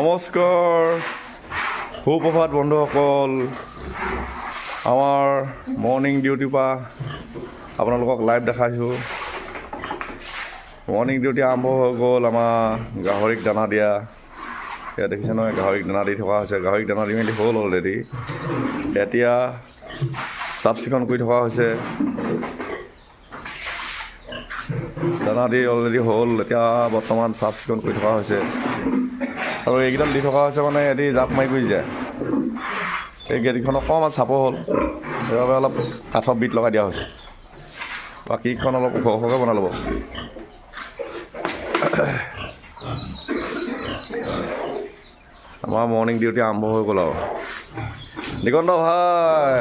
নমস্কাৰ সুপ্ৰভাত বন্ধুসকল আমাৰ মৰ্নিং ডিউটিৰ পৰা আপোনালোকক লাইভ দেখাইছোঁ মৰ্নিং ডিউটি আৰম্ভ হৈ গ'ল আমাৰ গাহৰিক দানা দিয়া এতিয়া দেখিছে নহয় গাহৰিক দানা দি থকা হৈছে গাহৰিক দানা দি মেলি হ'ল অলৰেডি এতিয়া চাফ চিকুণ কৰি থকা হৈছে দানা দি অলৰেডি হ'ল এতিয়া বৰ্তমান চাফ চিকুণ কৰি থকা হৈছে আৰু এইকেইডাল দি থকা হৈছে মানে এটি জাপ মাৰি গৈ যায় এই গেটকেইখন অকণমান চাপৰ হ'ল সেইবাবে অলপ কাঠৰ বিট লগাই দিয়া হৈছে বাকীখন অলপ ওখ ওখকৈ বনাই ল'ব আমাৰ মৰ্ণিং ডিউটি আৰম্ভ হৈ গ'ল আৰু দিগন্ত ভাই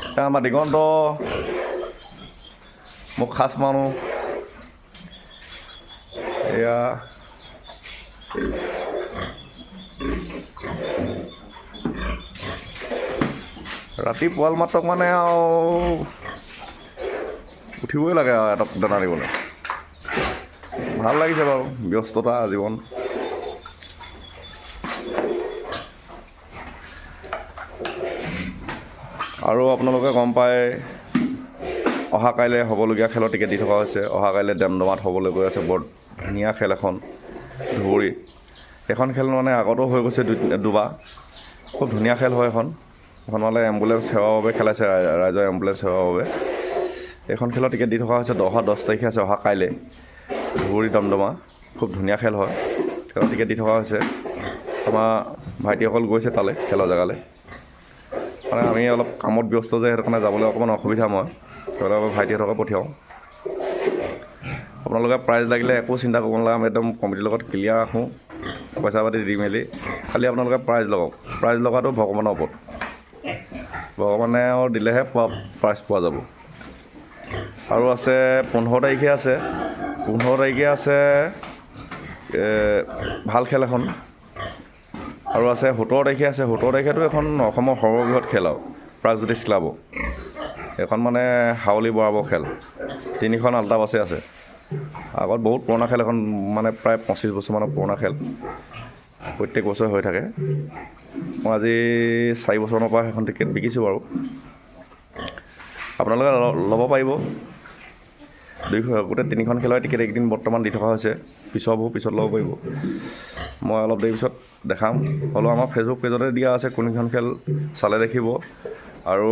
এতিয়া আমাৰ দিগন্ত মোক খাচ মানুহ এয়া ৰাতি পুৱাল মাত্ৰক মানে আৰু উঠিবই লাগে আৰু এটা দানা দিবলৈ ভাল লাগিছে বাৰু ব্যস্ততা জীৱন আৰু আপোনালোকে গম পায় অহা কাইলৈ হ'বলগীয়া খেলৰ টিকেট দি থকা হৈছে অহা কাইলৈ ডেমডমাত হ'বলৈ গৈ আছে বৰ ধুনীয়া খেল এখন ধুবুৰী এখন খেল মানে আগতো হৈ গৈছে দুবাৰ খুব ধুনীয়া খেল হয় এখন মানে এম্বুলেঞ্চ সেৱাৰ বাবে খেলাইছে ৰাইজৰ এম্বুলেঞ্চ সেৱাৰ বাবে এইখন খেলৰ টিকেট দি থকা হৈছে 10 তাৰিখে আছে অহা কাইলৈ ধুবুৰী দমদমা খুব ধুনীয়া খেল হয় খেলৰ টিকেট দি থকা হৈছে আমাৰ ভাইটিসকল গৈছে তালৈ খেলৰ জেগালৈ মানে আমি অলপ কামত ব্যস্ত যে সেইটো কাৰণে যাবলৈ অকণমান অসুবিধা মই সেইবাবে ভাইটিহঁতকে পঠিয়াওঁ আপোনালোকে প্ৰাইজ লাগিলে একো চিন্তা কৰিব নালাগে আমি একদম কমিটিৰ লগত ক্লিয়াৰ ৰাখোঁ পইচা পাতি দি মেলি খালি আপোনালোকে প্ৰাইজ লগাওক প্ৰাইজ লগাটো ভগৱানৰ ওপৰত ভগৱানে দিলেহে প্ৰাইজ পোৱা যাব আৰু আছে 15 তাৰিখে আছে 15 তাৰিখে আছে ভাল খেল এখন আৰু আছে 17 তাৰিখে আছে 17 তাৰিখেতো এখন অসমৰ সৰ্ববৃহৎ খেল আৰু প্ৰাগজ্যোতিষ ক্লাব এখন মানে হাউলি বৰাবৰ খেল 3খন আল্টা বাছে আছে আগত বহুত পুৰণা খেল এখন মানে প্ৰায় 25 বছৰমানৰ পুৰণা খেল প্ৰত্যেক বছৰ হৈ থাকে মই আজি 4 বছৰমানৰ পৰা সেইখন টিকেট বিকিছোঁ বাৰু আপোনালোকে ল'ব পাৰিব গোটেই 3খন খেলৰ টিকেট এইকেইদিন বৰ্তমান দি থকা হৈছে পিছত ল'ব পাৰিব মই অলপ দেৰি পিছত দেখাম হ'লেও আমাৰ ফেচবুক পেজতে দিয়া আছে কোনখন খেল চালে দেখিব আৰু